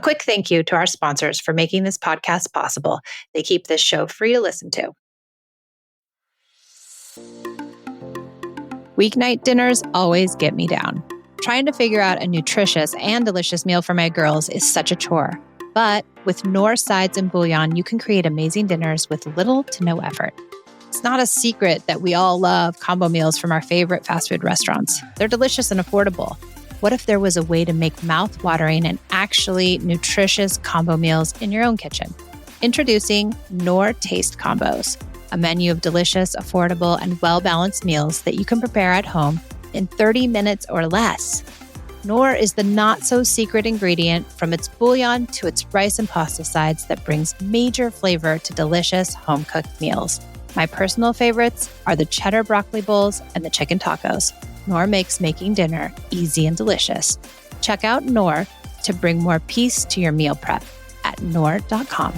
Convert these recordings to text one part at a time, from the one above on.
quick thank you to our sponsors for making this podcast possible. They keep this show free to listen to. Weeknight dinners always get me down. Trying to figure out a nutritious and delicious meal for my girls is such a chore. But with Knorr sides and bouillon, you can create amazing dinners with little to no effort. It's not a secret that we all love combo meals from our favorite fast food restaurants. They're delicious and affordable. What if there was a way to make mouth-watering and actually nutritious combo meals in your own kitchen? Introducing Knorr Taste Combos, a menu of delicious, affordable, and well-balanced meals that you can prepare at home in 30 minutes or less. Knorr is the not-so-secret ingredient from its bouillon to its rice and pasta sides that brings major flavor to delicious home-cooked meals. My personal favorites are the cheddar broccoli bowls and the chicken tacos. Knorr makes making dinner easy and delicious. Check out Knorr to bring more peace to your meal prep at Knorr.com.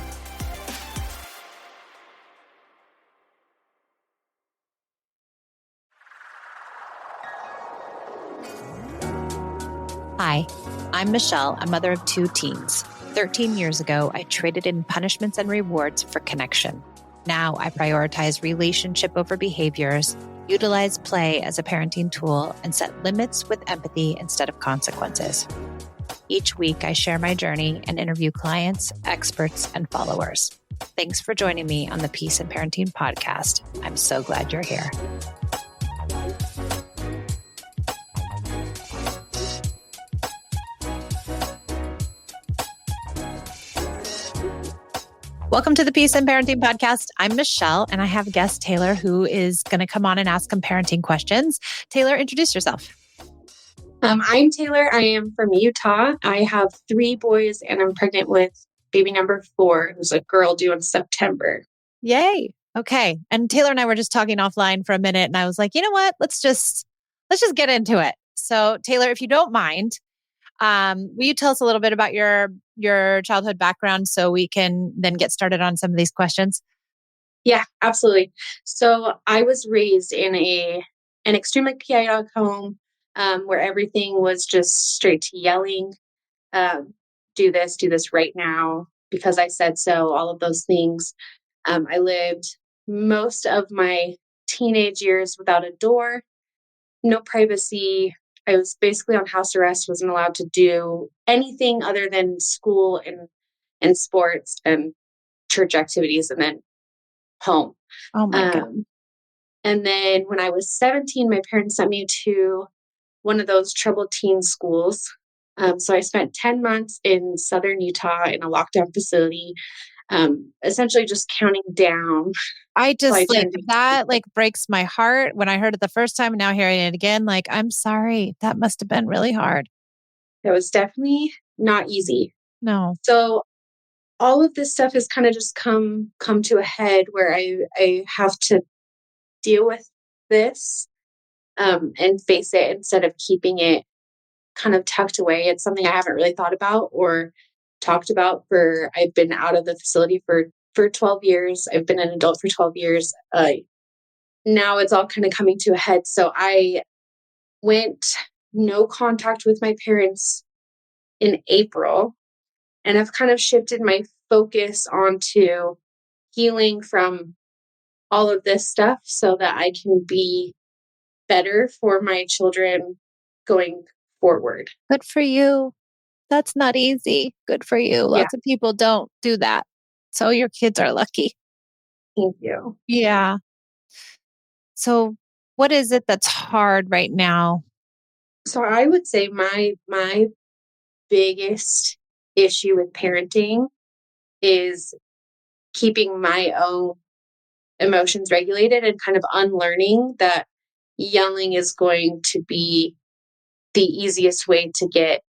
Hi, I'm Michelle, a mother of 2 teens. 13 years ago, I traded in punishments and rewards for connection. Now I prioritize relationship over behaviors, utilize play as a parenting tool, and set limits with empathy instead of consequences. Each week, I share my journey and interview clients, experts, and followers. Thanks for joining me on the Peace and Parenting podcast. I'm so glad you're here. Welcome to the Peace and Parenting podcast. I'm Michelle, and I have guest Taylor, who is going to come on and ask some parenting questions. Taylor, introduce yourself. I'm Taylor. I am from Utah. I have 3 boys, and I'm pregnant with baby number 4, who's a girl due in September. Yay. Okay. And Taylor and I were just talking offline for a minute, and I was like, you know what? Let's just get into it. So, Taylor, if you don't mind, will you tell us a little bit about your childhood background so we can then get started on some of these questions? Yeah, absolutely. So I was raised in an extremely chaotic home where everything was just straight to yelling, do this right now, because I said so, all of those things. I lived most of my teenage years without a door, no privacy. I was basically on house arrest, wasn't allowed to do anything other than school and sports and church activities, and then home. Oh my God. And then when I was 17, my parents sent me to one of those troubled teen schools. So I spent 10 months in southern Utah in a lockdown facility, essentially just counting down. I just that breaks my heart when I heard it the first time and now hearing it again. I'm sorry. That must have been really hard. It was definitely not easy. No. So all of this stuff has kind of just come to a head where I have to deal with this and face it instead of keeping it kind of tucked away. It's something I haven't really thought about or talked about I've been out of the facility for 12 years. I've been an adult for 12 years. Now it's all kind of coming to a head. So I went no contact with my parents in April, and I've kind of shifted my focus onto healing from all of this stuff so that I can be better for my children going forward. Good for you. That's not easy. Good for you. Lots of people don't do that. So your kids are lucky. Thank you. Yeah. So what is it that's hard right now? So I would say my biggest issue with parenting is keeping my own emotions regulated and kind of unlearning that yelling is going to be the easiest way to get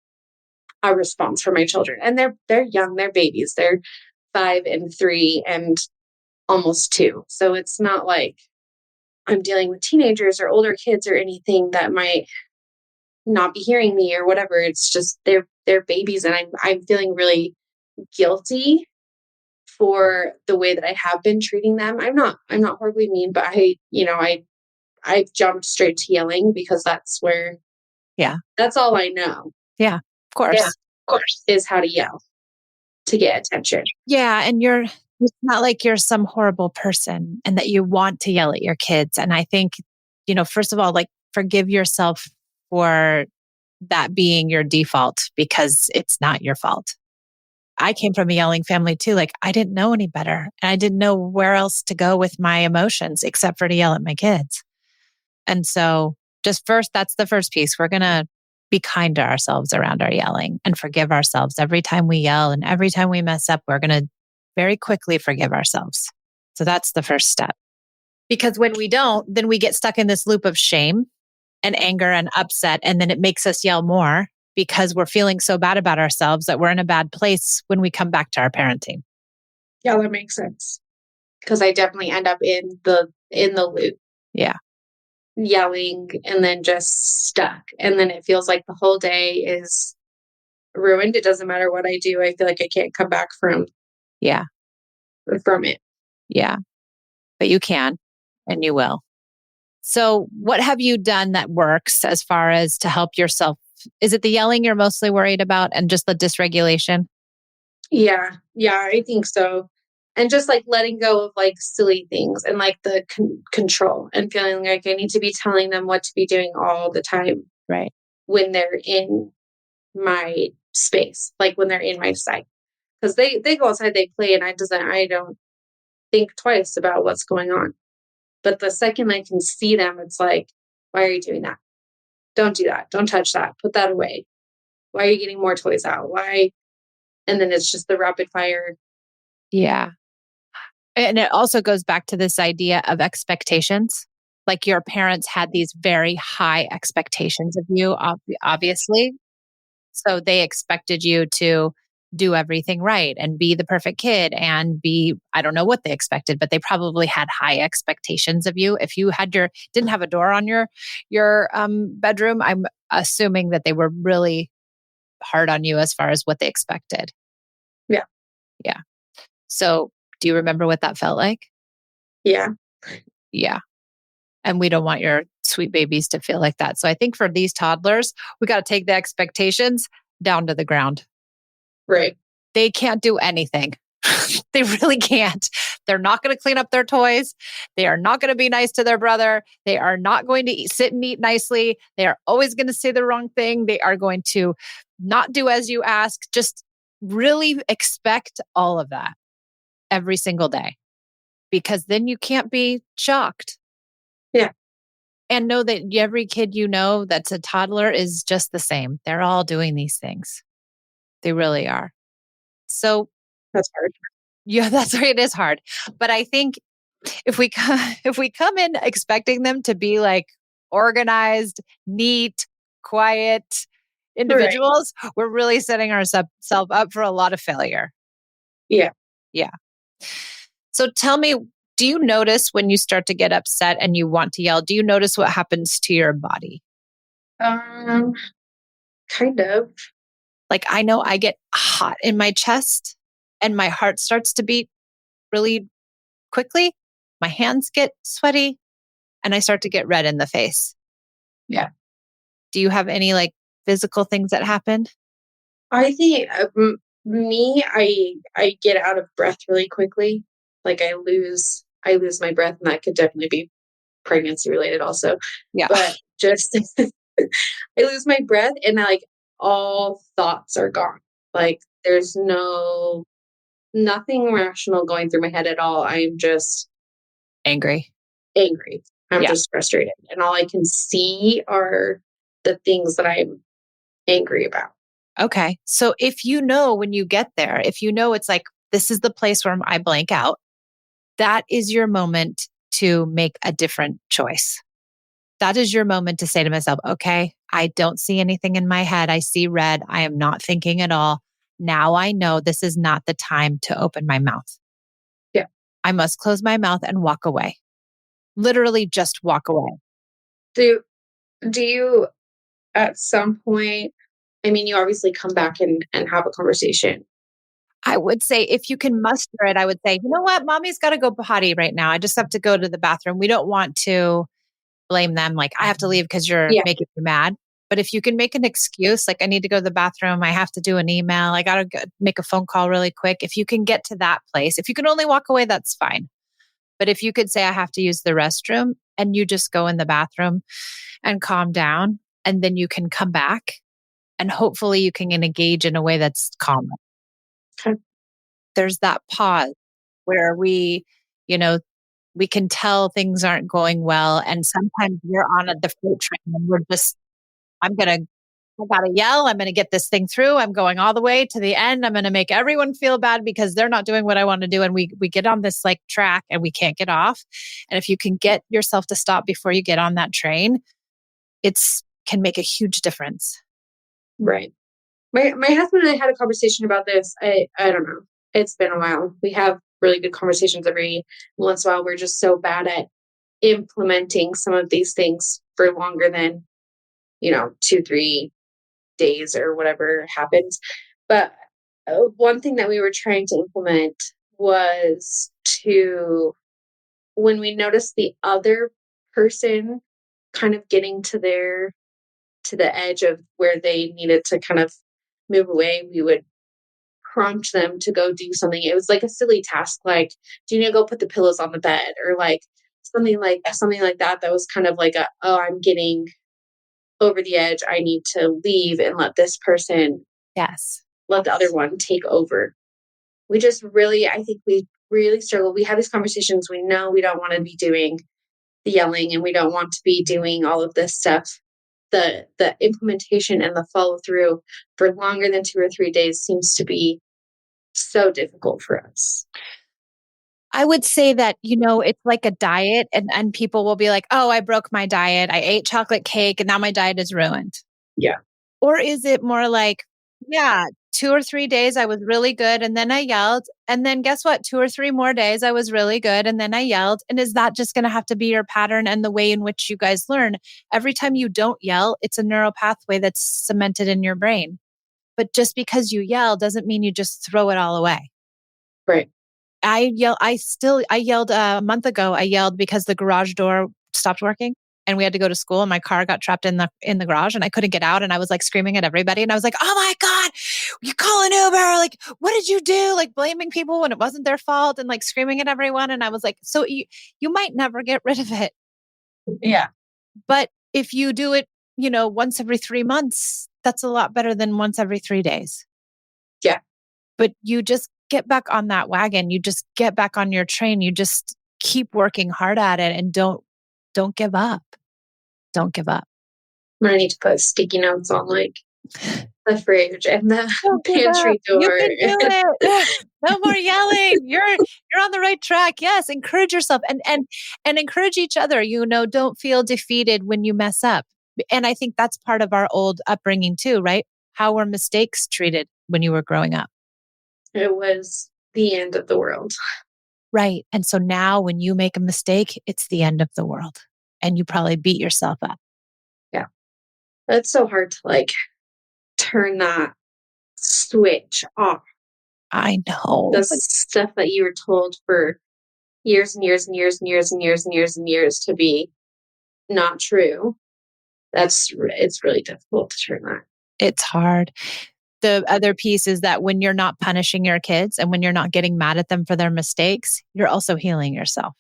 a response from my children. And they're young, they're babies. They're 5 and 3 and almost 2. So it's not like I'm dealing with teenagers or older kids or anything that might not be hearing me or whatever. It's just they're babies, and I'm feeling really guilty for the way that I have been treating them. I'm not horribly mean, but I've jumped straight to yelling because that's where that's all I know. Yeah, of course. Yeah, of course, is how to yell. to get attention. Yeah. And it's not like you're some horrible person and that you want to yell at your kids. And I think, first of all, like forgive yourself for that being your default because it's not your fault. I came from a yelling family too. Like I didn't know any better. And I didn't know where else to go with my emotions except for to yell at my kids. And so that's the first piece. We're going to be kind to ourselves around our yelling and forgive ourselves every time we yell and every time we mess up. We're going to very quickly forgive ourselves. So that's the first step. Because when we don't, then we get stuck in this loop of shame and anger and upset. And then it makes us yell more because we're feeling so bad about ourselves that we're in a bad place when we come back to our parenting. Yeah, that makes sense. Because I definitely end up in the loop. Yeah. Yelling and then just stuck. And then it feels like the whole day is ruined. It doesn't matter what I do. I feel like I can't come back from it. Yeah. But you can and you will. So what have you done that works as far as to help yourself? Is it the yelling you're mostly worried about and just the dysregulation? Yeah. Yeah, I think so. And just like letting go of like silly things and like the control and feeling like I need to be telling them what to be doing all the time. Right. When they're in my space, like when they're in my sight. Because they go outside, they play, and I don't think twice about what's going on. But the second I can see them, it's like, why are you doing that? Don't do that. Don't touch that. Put that away. Why are you getting more toys out? Why? And then it's just the rapid fire. Yeah. And it also goes back to this idea of expectations. Like your parents had these very high expectations of you, obviously. So they expected you to do everything right and be the perfect kid and I don't know what they expected, but they probably had high expectations of you. If you didn't have a door on your bedroom, I'm assuming that they were really hard on you as far as what they expected. Yeah. Yeah. So do you remember what that felt like? Yeah. Yeah. And we don't want your sweet babies to feel like that. So I think for these toddlers, we got to take the expectations down to the ground. Right. They can't do anything. They really can't. They're not going to clean up their toys. They are not going to be nice to their brother. They are not going to sit and eat nicely. They are always going to say the wrong thing. They are going to not do as you ask. Just really expect all of that every single day, because then you can't be shocked. Yeah. And know that every kid that's a toddler is just the same. They're all doing these things. They really are. So that's hard. Yeah, that's right. It is hard. But I think if we come in expecting them to be like organized, neat, quiet individuals, we're really setting ourselves up for a lot of failure. Yeah. Yeah. So tell me, do you notice when you start to get upset and you want to yell, do you notice what happens to your body? Kind of. Like I know I get hot in my chest and my heart starts to beat really quickly. My hands get sweaty and I start to get red in the face. Yeah. Do you have any like physical things that happen? I think me, I get out of breath really quickly. Like I lose my breath, and that could definitely be pregnancy related also. Yeah. But just I lose my breath, and all thoughts are gone. Like there's nothing rational going through my head at all. I am just Angry. I'm just frustrated, and all I can see are the things that I'm angry about. Okay. So if when you get there, if it's like, this is the place where I blank out, that is your moment to make a different choice. That is your moment to say to myself, okay, I don't see anything in my head. I see red. I am not thinking at all. Now I know this is not the time to open my mouth. Yeah. I must close my mouth and walk away. Literally just walk away. Do you at some point, I mean, you obviously come back and have a conversation. I would say if you can muster it, I would say, you know what, mommy's got to go potty right now. I just have to go to the bathroom. We don't want to blame them. Like, I have to leave because you're Yeah. making me mad. But if you can make an excuse, like I need to go to the bathroom, I have to do an email, I got to make a phone call really quick. If you can get to that place, if you can only walk away, that's fine. But if you could say, I have to use the restroom, and you just go in the bathroom and calm down, and then you can come back and hopefully you can engage in a way that's calmer. Okay. There's that pause where you know, we can tell things aren't going well. And sometimes we're on the freight train and I gotta yell. I'm going to get this thing through. I'm going all the way to the end. I'm going to make everyone feel bad because they're not doing what I want to do. And we get on this like track and we can't get off. And if you can get yourself to stop before you get on that train, can make a huge difference. Right. My husband and I had a conversation about this. I don't know. It's been a while. We have really good conversations every once in a while. We're just so bad at implementing some of these things for longer than, 2-3 days or whatever happens. But one thing that we were trying to implement was when we noticed the other person kind of getting to the edge of where they needed to kind of move away, we would prompt them to go do something. It was like a silly task, like, do you need to go put the pillows on the bed, or like something like that. That was kind of like I'm getting over the edge. I need to leave and let this person, let the other one take over. I think we really struggle. We have these conversations. We know we don't want to be doing the yelling and we don't want to be doing all of this stuff. The implementation and the follow through for longer than 2 or 3 days seems to be so difficult for us. I would say that, it's like a diet and people will be like, oh, I broke my diet. I ate chocolate cake and now my diet is ruined. Yeah. Or is it more like, 2 or 3 days I was really good and then I yelled. And then guess what? 2 or 3 more days I was really good and then I yelled. And is that just going to have to be your pattern and the way in which you guys learn? Every time you don't yell, it's a neural pathway that's cemented in your brain. But just because you yell doesn't mean you just throw it all away. Right. I yelled a month ago. I yelled because the garage door stopped working and we had to go to school and my car got trapped in the garage and I couldn't get out. And I was like screaming at everybody. And I was like, oh my God, you call an Uber. Like, what did you do? Like blaming people when it wasn't their fault and like screaming at everyone. And I was like, so you might never get rid of it. Yeah. But if you do it, once every 3 months, that's a lot better than once every 3 days. Yeah. But you just get back on that wagon. You just get back on your train. You just keep working hard at it and don't give up. Don't give up. I need to put sticky notes on like the fridge and the pantry door. You can do it. No more yelling. You're on the right track. Yes. Encourage yourself and encourage each other. Don't feel defeated when you mess up. And I think that's part of our old upbringing too, right? How were mistakes treated when you were growing up? It was the end of the world. Right. And so now when you make a mistake, it's the end of the world. And you probably beat yourself up. Yeah. It's so hard to like turn that switch off. I know. The stuff that you were told for years and years and years and years and years and years and years to be not true. It's really difficult to turn that. It's hard. The other piece is that when you're not punishing your kids and when you're not getting mad at them for their mistakes, you're also healing yourself.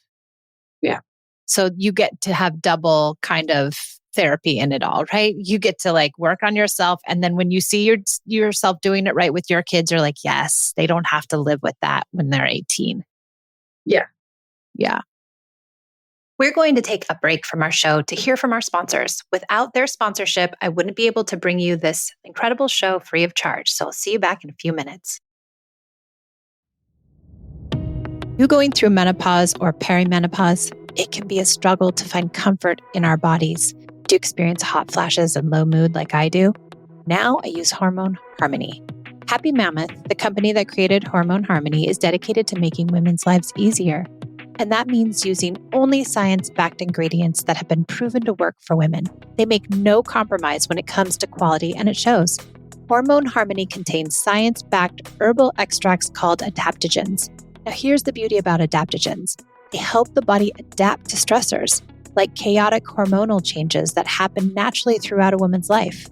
Yeah. So you get to have double kind of therapy in it all, right? You get to like work on yourself. And then when you see yourself doing it right with your kids, you're like, yes, they don't have to live with that when they're 18. Yeah. Yeah. We're going to take a break from our show to hear from our sponsors. Without their sponsorship, I wouldn't be able to bring you this incredible show free of charge. So I'll see you back in a few minutes. You going through menopause or perimenopause? It can be a struggle to find comfort in our bodies. Do you experience hot flashes and low mood like I do? Now I use Hormone Harmony. Happy Mammoth, the company that created Hormone Harmony, is dedicated to making women's lives easier. And that means using only science-backed ingredients that have been proven to work for women. They make no compromise when it comes to quality, and it shows. Hormone Harmony contains science-backed herbal extracts called adaptogens. Now, here's the beauty about adaptogens. They help the body adapt to stressors, like chaotic hormonal changes that happen naturally throughout a woman's life.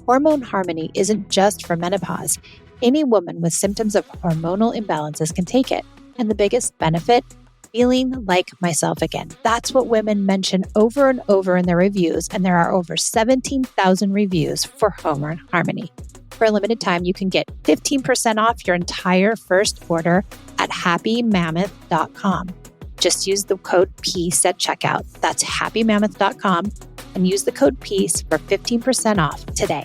Hormone Harmony isn't just for menopause. Any woman with symptoms of hormonal imbalances can take it. And the biggest benefit? Feeling like myself again. That's what women mention over and over in their reviews, and there are over 17,000 reviews for Hormone Harmony. For a limited time, you can get 15% off your entire first order at happymammoth.com. Just use the code PEACE at checkout. That's happymammoth.com and use the code PEACE for 15% off today.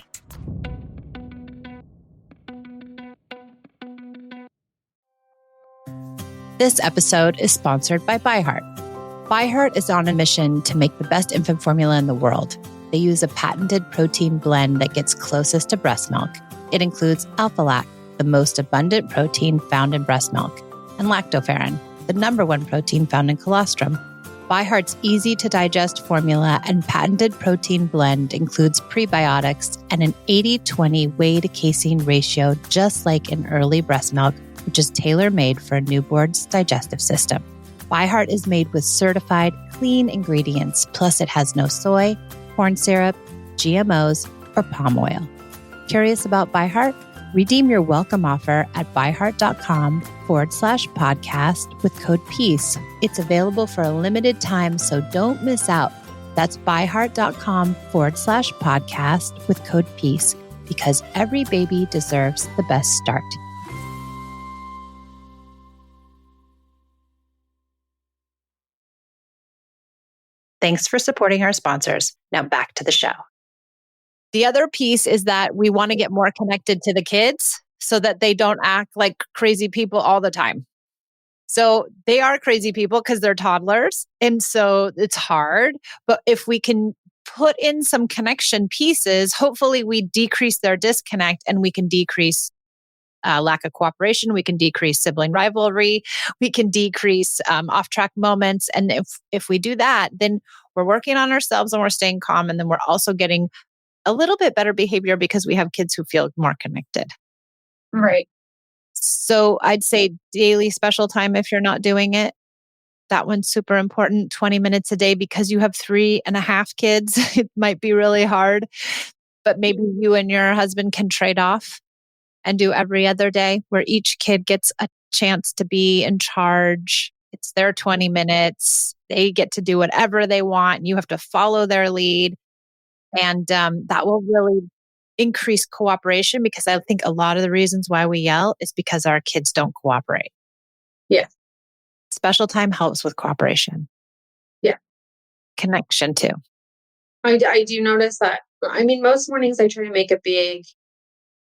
This episode is sponsored by ByHeart. ByHeart is on a mission to make the best infant formula in the world. They use a patented protein blend that gets closest to breast milk. It includes alpha-lac, the most abundant protein found in breast milk, and lactoferrin, the number one protein found in colostrum. ByHeart's easy-to-digest formula and patented protein blend includes prebiotics and an 80-20 whey-to-casein ratio, just like in early breast milk, which is tailor-made for a newborn's digestive system. ByHeart is made with certified, clean ingredients, plus it has no soy, corn syrup, GMOs, or palm oil. Curious about ByHeart? Redeem your welcome offer at byheart.com/podcast with code PEACE. It's available for a limited time, so don't miss out. That's byheart.com/podcast with code PEACE, because every baby deserves the best start. Thanks for supporting our sponsors. Now back to the show. The other piece is that we want to get more connected to the kids so that they don't act like crazy people all the time. So they are crazy people because they're toddlers. And so it's hard. But if we can put in some connection pieces, hopefully we decrease their disconnect and we can decrease lack of cooperation. We can decrease sibling rivalry. We can decrease off-track moments. And if we do that, then we're working on ourselves and we're staying calm. And then we're also getting a little bit better behavior because we have kids who feel more connected. Right. So I'd say daily special time if you're not doing it. That one's super important, 20 minutes a day, because you have 3.5 kids. It might be really hard, but maybe you and your husband can trade off and do every other day where each kid gets a chance to be in charge. It's their 20 minutes. They get to do whatever they want. You have to follow their lead. And that will really increase cooperation, because I think a lot of the reasons why we yell is because our kids don't cooperate. Yeah. Special time helps with cooperation. Yeah. Connection too. I do notice that. I mean, most mornings I try to make a big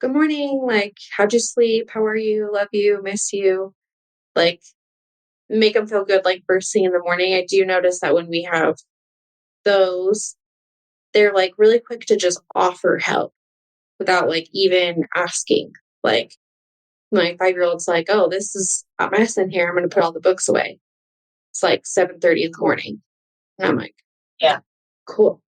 good morning, like, how'd you sleep? How are you? Love you, miss you. Like, make them feel good, like, first thing in the morning. I do notice that when we have those, they're like really quick to just offer help without like even asking. Like, my 5-year-old's like, oh, this is a mess in here. I'm going to put all the books away. It's like 7:30 in the morning. And I'm like, yeah, cool.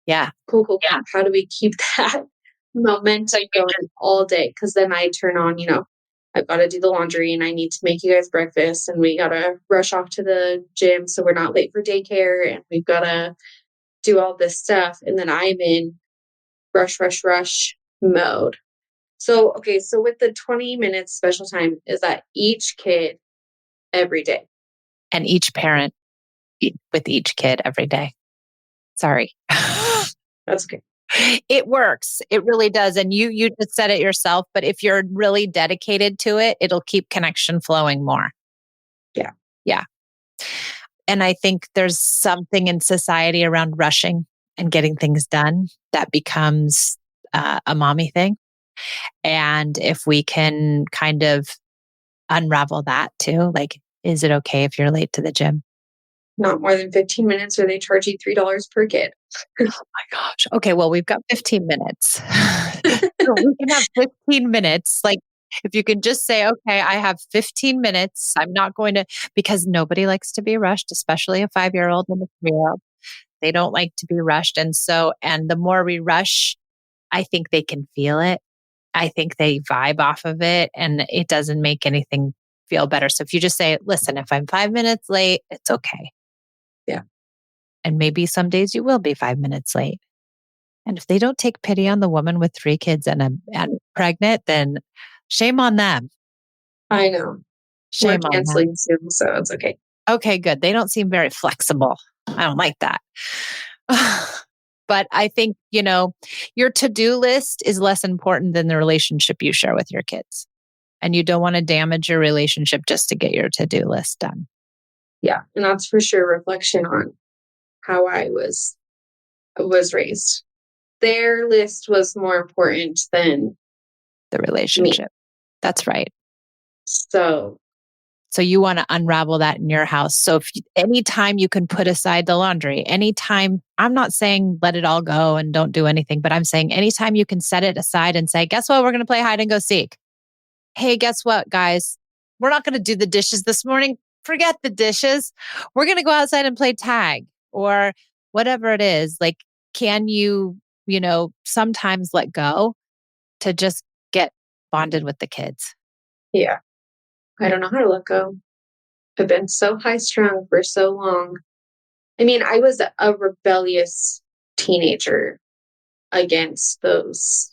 Yeah. Cool. Yeah. How do we keep that momentum going all day? Because then I turn on, I've got to do the laundry and I need to make you guys breakfast and we got to rush off to the gym so we're not late for daycare, and we've got to do all this stuff. And then I'm in rush mode. So, okay. So with the 20 minutes special time, is that each kid every day? And each parent with each kid every day. Sorry. That's okay. It works. It really does. And you just said it yourself, but if you're really dedicated to it, it'll keep connection flowing more. Yeah. Yeah. And I think there's something in society around rushing and getting things done that becomes a mommy thing. And if we can kind of unravel that too, like, is it okay if you're late to the gym? Not more than 15 minutes or they charge you $3 per kid. Oh my gosh. Okay, well, we've got 15 minutes. So we can have 15 minutes. Like, if you can just say, okay, I have 15 minutes. I'm not going to, because nobody likes to be rushed, especially a 5-year-old and a 3-year-old. They don't like to be rushed. And the more we rush, I think they can feel it. I think they vibe off of it, and it doesn't make anything feel better. So if you just say, listen, if I'm 5 minutes late, it's okay. Yeah. And maybe some days you will be 5 minutes late. And if they don't take pity on the woman with 3 kids and pregnant, then shame on them. I know. We're Shame on canceling them. soon, so it's okay. Okay, good. They don't seem very flexible. I don't like that. But I think, your to-do list is less important than the relationship you share with your kids. And you don't want to damage your relationship just to get your to-do list done. Yeah. And that's for sure reflection on how I was raised. Their list was more important than The me. relationship. That's right. So So you want to unravel that in your house. So if anytime you can put aside the laundry, anytime, I'm not saying let it all go and don't do anything, but I'm saying anytime you can set it aside and say, guess what? We're going to play hide and go seek. Hey, guess what, guys? We're not going to do the dishes this morning. Forget the dishes. We're going to go outside and play tag or whatever it is. Like, can you, sometimes let go to just get bonded with the kids? yeah, I don't know how to let go. I've been so high strung for so long. I mean, I was a rebellious teenager against those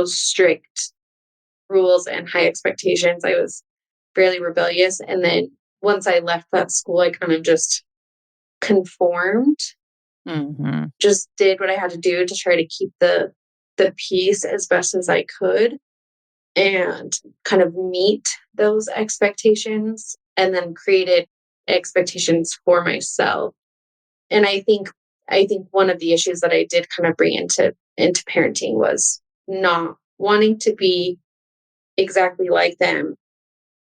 strict rules and high expectations. I was fairly rebellious. And then once I left that school, I kind of just conformed, Mm-hmm. just did what I had to do to try to keep the peace as best as I could and kind of meet those expectations and then created expectations for myself. And I think one of the issues that I did kind of bring into parenting was not wanting to be exactly like them.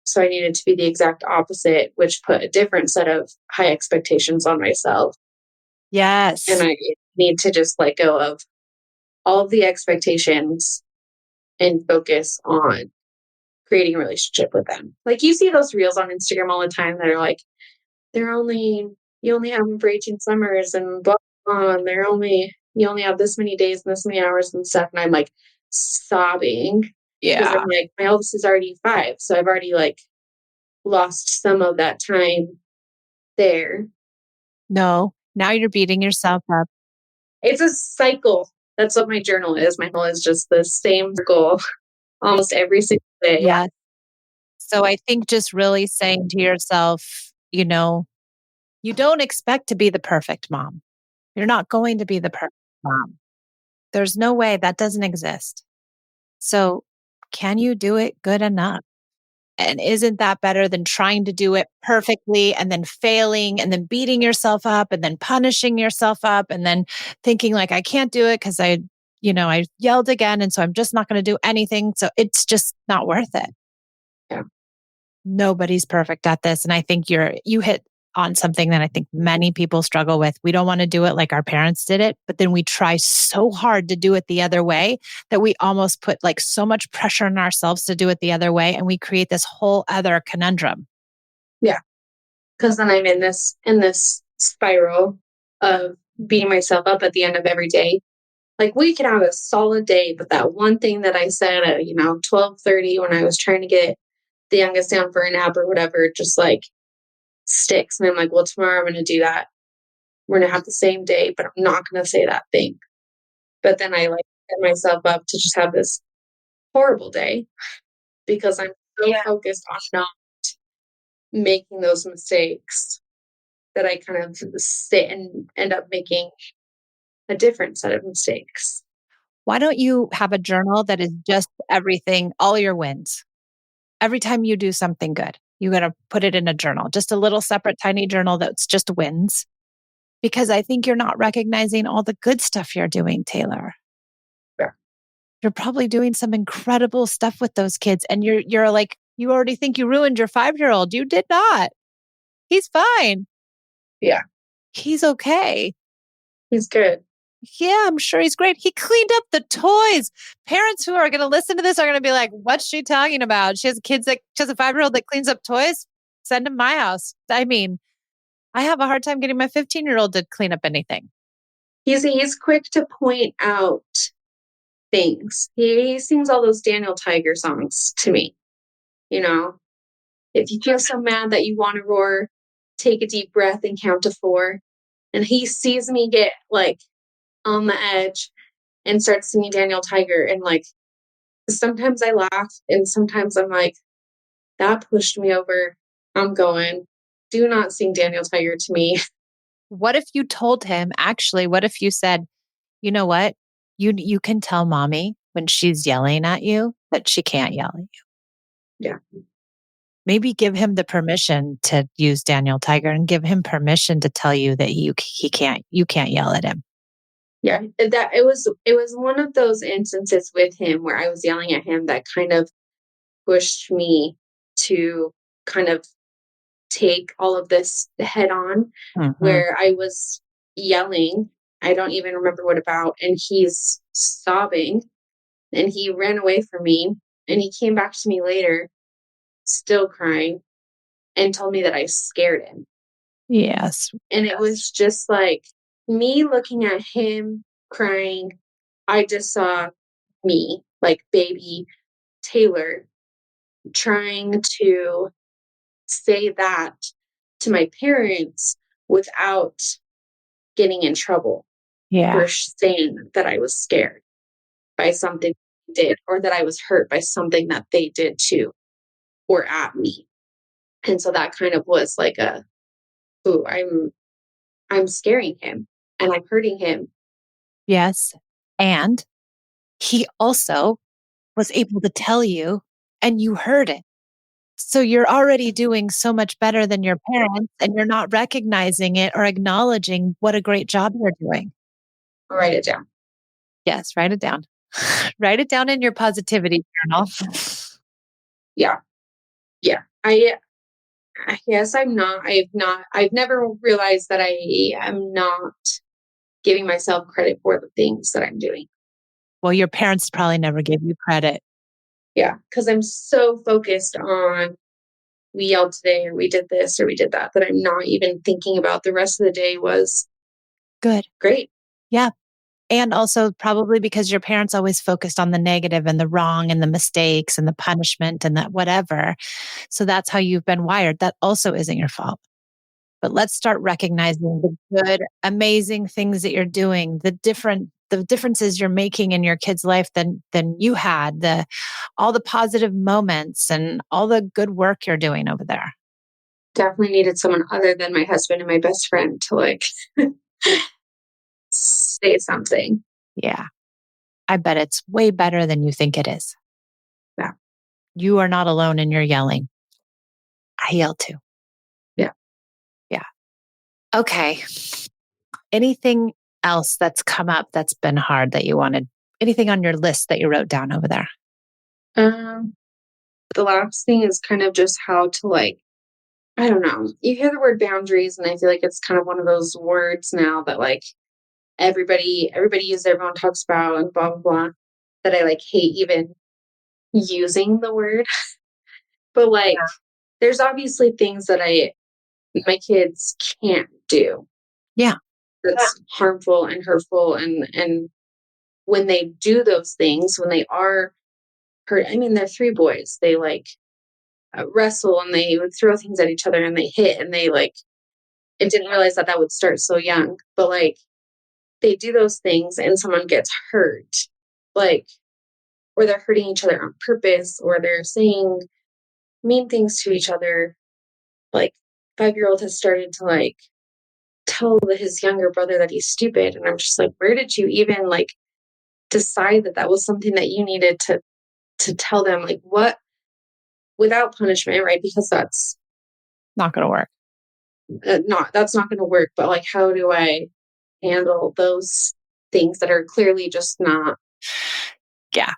So I needed to be the exact opposite, which put a different set of high expectations on myself. And Yes. I need to just let go of all of the expectations and focus on creating a relationship with them. Like you see those reels on Instagram all the time that are like, you only have them for 18 summers and blah, blah, and you only have this many days and this many hours and stuff. And I'm like sobbing because I'm Yeah. like, my oldest is already 5. So I've already like lost some of that time there. No, now you're beating yourself up. It's a cycle. That's what my journal is. My journal is just the same cycle almost every single day. Yeah. So I think just really saying to yourself, you don't expect to be the perfect mom. You're not going to be the perfect mom. There's no way that doesn't exist. So can you do it good enough? And isn't that better than trying to do it perfectly and then failing and then beating yourself up and then punishing yourself up and then thinking like, I can't do it because I yelled again. And so I'm just not going to do anything. So it's just not worth it. Yeah. Nobody's perfect at this. And I think you hit on something that I think many people struggle with. We don't want to do it like our parents did it, but then we try so hard to do it the other way that we almost put like so much pressure on ourselves to do it the other way. And we create this whole other conundrum. Yeah. Because then I'm in this spiral of beating myself up at the end of every day. Like we could have a solid day, but that one thing that I said at 12:30 when I was trying to get the youngest down for a nap or whatever, just like sticks. And I'm like, well, tomorrow I'm going to do that. We're going to have the same day, but I'm not going to say that thing. But then I like set myself up to just have this horrible day because I'm so focused on not making those mistakes that I kind of sit and end up making a different set of mistakes. Why don't you have a journal that is just everything, all your wins? Every time you do something good, you got to put it in a journal, just a little separate tiny journal that's just wins. Because I think you're not recognizing all the good stuff you're doing, Taylor. Yeah. You're probably doing some incredible stuff with those kids. And you're like, you already think you ruined your 5-year-old. You did not. He's fine. Yeah. He's okay. He's good. Yeah, I'm sure he's great. He cleaned up the toys. Parents who are going to listen to this are going to be like, what's she talking about? She has a 5-year-old that cleans up toys. Send him my house. I mean, I have a hard time getting my 15-year-old to clean up anything. He's quick to point out things. He sings all those Daniel Tiger songs to me. If you feel so mad that you want to roar, take a deep breath and count to 4. and he sees me get like on the edge and starts singing Daniel Tiger. And like sometimes I laugh and sometimes I'm like, that pushed me over. I'm going. Do not sing Daniel Tiger to me. What if you told him, actually, what if you said, you know what? You can tell mommy when she's yelling at you that she can't yell at you. Yeah. Maybe give him the permission to use Daniel Tiger and give him permission to tell you that you can't yell at him. Yeah. It was one of those instances with him where I was yelling at him that kind of pushed me to kind of take all of this head on, Mhm. where I was yelling. I don't even remember what about, and he's sobbing and he ran away from me and he came back to me later, still crying, and told me that I scared him. Yes. And it Yes. was just like me looking at him crying. I just saw me, like baby Taylor, trying to say that to my parents without getting in trouble Yeah. for saying that I was scared by something they did, or that I was hurt by something that they did to or at me. And so that kind of was like ooh, I'm scaring him and I'm hurting him. Yes. And he also was able to tell you and you heard it. So you're already doing so much better than your parents and you're not recognizing it or acknowledging what a great job you're doing. I'll write it down. Yes, write it down. Write it down in your positivity journal. Yeah. Yeah. I've never realized that I am not giving myself credit for the things that I'm doing. Well, your parents probably never gave you credit. Yeah. Cause I'm so focused on we yelled today or we did this or we did that I'm not even thinking about the rest of the day was Good. great. Yeah. And also probably because your parents always focused on the negative and the wrong and the mistakes and the punishment and that whatever. So that's how you've been wired. That also isn't your fault. But let's start recognizing the good, amazing things that you're doing, the differences you're making in your kid's life than you had, the all the positive moments and all the good work you're doing over there. Definitely needed someone other than my husband and my best friend to like say something. Yeah. I bet it's way better than you think it is. Yeah. You are not alone in your yelling. I yell too. Yeah. Yeah. Okay. Anything else that's come up that's been hard that you wanted? Anything on your list that you wrote down over there? Um, the last thing is kind of just how to like, I don't know. You hear the word boundaries, and I feel like it's kind of one of those words now that like everybody uses, everyone talks about, and blah blah blah. That I like hate even using the word. But like, there's obviously things that my kids can't do Yeah. that's harmful and hurtful, and when they do those things, when they are hurt, I mean, they're three boys. They like wrestle and they would throw things at each other and they hit and they like, I didn't realize that that would start so young, but like they do those things and someone gets hurt, like, or they're hurting each other on purpose, or they're saying mean things to each other. Like 5-year-old has started to like tell his younger brother that he's stupid, and I'm just like, where did you even like decide that that was something that you needed to tell them? Like, what, without punishment, right? Because that's Not going to work. not that's not going to work. But like, how do I handle those things that are clearly just not? Yeah.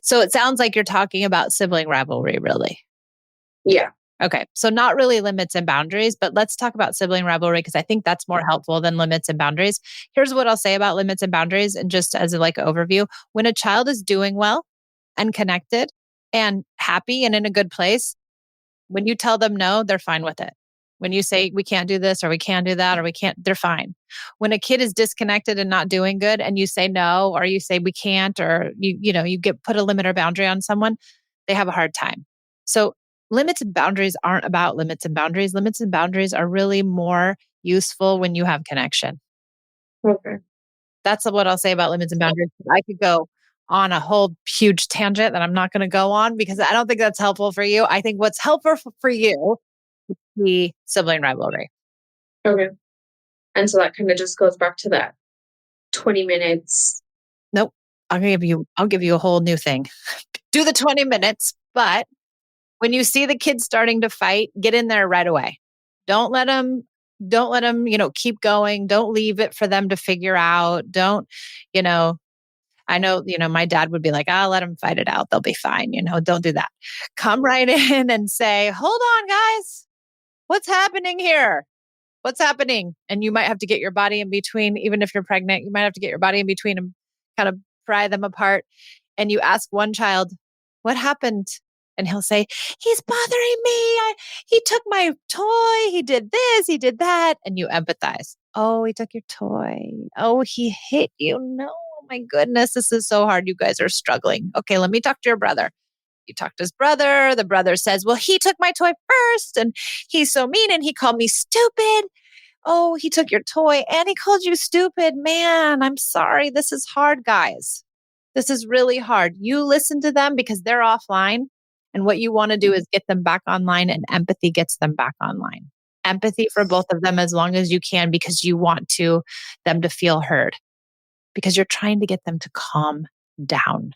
So it sounds like you're talking about sibling rivalry, really. Yeah. Okay. So not really limits and boundaries, but let's talk about sibling rivalry because I think that's more helpful than limits and boundaries. Here's what I'll say about limits and boundaries. And just as a like overview, when a child is doing well and connected and happy and in a good place, when you tell them no, they're fine with it. When you say we can't do this or we can't do that or we can't, they're fine. When a kid is disconnected and not doing good and you say no or you say we can't or you get put a limit or boundary on someone, they have a hard time. So limits and boundaries aren't about limits and boundaries. Limits and boundaries are really more useful when you have connection. Okay. That's what I'll say about limits and boundaries. I could go on a whole huge tangent that I'm not going to go on because I don't think that's helpful for you. I think what's helpful for you is the sibling rivalry. Okay. And so that kind of just goes back to that 20 minutes. Nope. I'll give you a whole new thing. Do the 20 minutes, but when you see the kids starting to fight, get in there right away. Don't let them, keep going. Don't leave it for them to figure out. Don't, you know, I know, my dad would be like, I'll let them fight it out. They'll be fine. Don't do that. Come right in and say, hold on, guys. What's happening here? What's happening? And you might have to get your body in between, even if you're pregnant, you might have to get your body in between and kind of pry them apart. And you ask one child, what happened? And he'll say, he's bothering me. He took my toy. He did this. He did that. And you empathize. Oh, he took your toy. Oh, he hit you. No, my goodness. This is so hard. You guys are struggling. Okay, let me talk to your brother. You talk to his brother. The brother says, well, he took my toy first and he's so mean and he called me stupid. Oh, he took your toy and he called you stupid. Man, I'm sorry. This is hard, guys. This is really hard. You listen to them because they're offline. And what you want to do is get them back online, and empathy gets them back online. Empathy for both of them as long as you can, because you want them to feel heard, because you're trying to get them to calm down.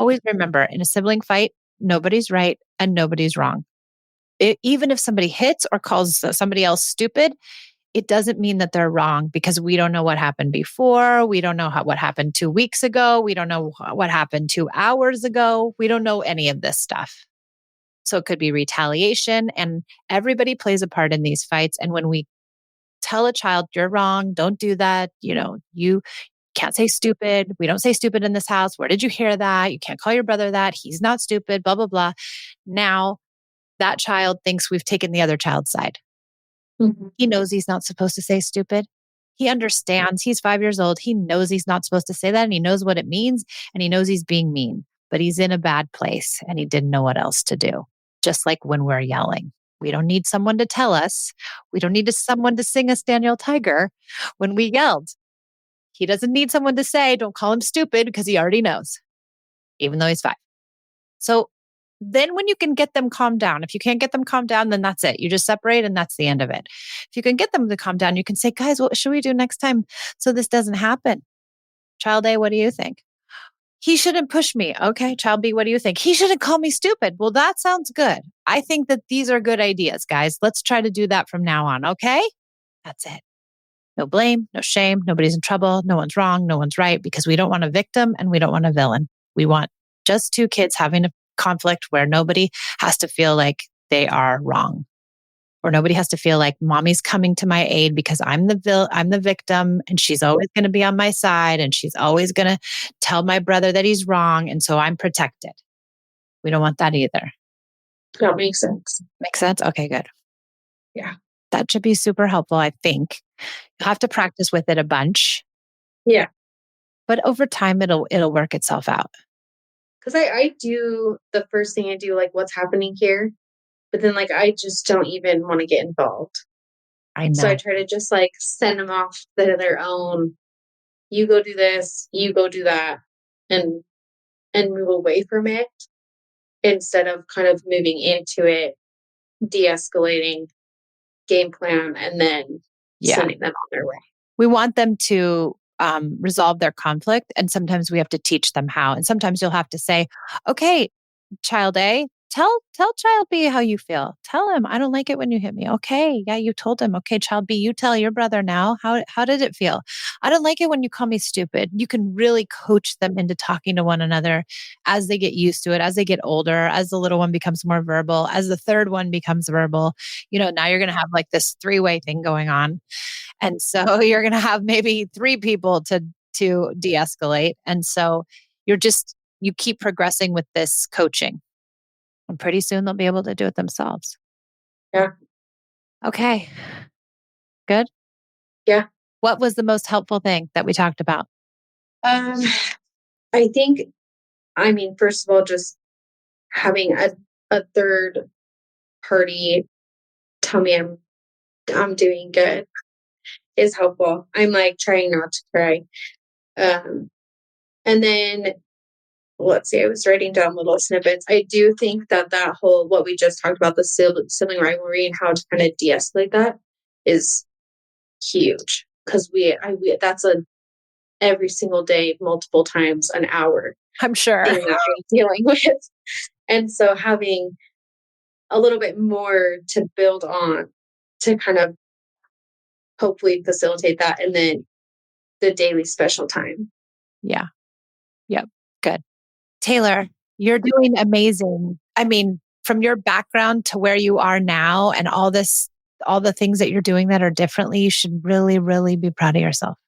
Always remember, in a sibling fight, nobody's right and nobody's wrong. Even if somebody hits or calls somebody else stupid, it doesn't mean that they're wrong, because we don't know what happened before. We don't know what happened 2 weeks ago. We don't know what happened 2 hours ago. We don't know any of this stuff. So it could be retaliation, and everybody plays a part in these fights. And when we tell a child, you're wrong, don't do that, you can't say stupid. We don't say stupid in this house. Where did you hear that? You can't call your brother that. He's not stupid, blah, blah, blah. Now that child thinks we've taken the other child's side. Mm-hmm. He knows he's not supposed to say stupid. He understands. He's 5 years old. He knows he's not supposed to say that, and he knows what it means, and he knows he's being mean, but he's in a bad place and he didn't know what else to do. Just like when we're yelling, we don't need someone to tell us. We don't need someone to sing us Daniel Tiger when we yelled. He doesn't need someone to say, don't call him stupid, because he already knows, even though he's 5. So then when you can get them calmed down, if you can't get them calmed down, then that's it. You just separate and that's the end of it. If you can get them to calm down, you can say, guys, what should we do next time so this doesn't happen? Child A, what do you think? He shouldn't push me. Okay. Child B, what do you think? He shouldn't call me stupid. Well, that sounds good. I think that these are good ideas, guys. Let's try to do that from now on. Okay. That's it. No blame, no shame. Nobody's in trouble. No one's wrong. No one's right, because we don't want a victim and we don't want a villain. We want just 2 kids having a conflict where nobody has to feel like they are wrong, or nobody has to feel like mommy's coming to my aid because I'm the victim, and she's always going to be on my side, and she's always going to tell my brother that he's wrong, and so I'm protected. We don't want that either. That makes sense. Make sense? Okay, good. Yeah. That should be super helpful, I think. You'll have to practice with it a bunch. Yeah. But over time, it'll work itself out. Because I do, the first thing I do, like, what's happening here? But then, like, I just don't even want to get involved. I know. So I try to just, like, send them off to their own. You go do this, you go do that, and move away from it, instead of kind of moving into it, de-escalating, game plan, and then sending them on their way. We want them to resolve their conflict. And sometimes we have to teach them how. And sometimes you'll have to say, okay, child A, tell child B how you feel. Tell him, I don't like it when you hit me. Okay. Yeah, you told him. Okay, child B, you tell your brother now. How did it feel? I don't like it when you call me stupid. You can really coach them into talking to one another as they get used to it, as they get older, as the little one becomes more verbal, as the third one becomes verbal. Now you're going to have like this 3-way thing going on. And so you're going to have maybe 3 people to de-escalate. And so you keep progressing with this coaching. And pretty soon they'll be able to do it themselves. Yeah. Okay. Good? Yeah. What was the most helpful thing that we talked about? I think, first of all, just having a third party tell me I'm I'm doing good is helpful. I'm like trying not to cry. Um, and then let's see, I was writing down little snippets. I do think that that whole, what we just talked about, the sibling rivalry and how to kind of de-escalate that is huge. Cause that's a every single day, multiple times an hour I'm sure. thing that I'm dealing with. And so having a little bit more to build on to kind of hopefully facilitate that. And then the daily special time. Yeah. Yep. Good. Taylor, you're doing amazing. I mean, from your background to where you are now and all the things that you're doing that are differently, you should really, really be proud of yourself.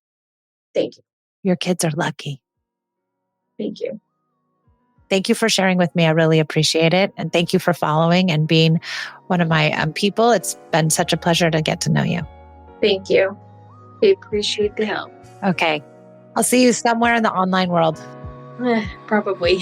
Thank you. Your kids are lucky. Thank you. Thank you for sharing with me. I really appreciate it. And thank you for following and being one of my people. It's been such a pleasure to get to know you. Thank you. I appreciate the help. Okay. I'll see you somewhere in the online world. Probably.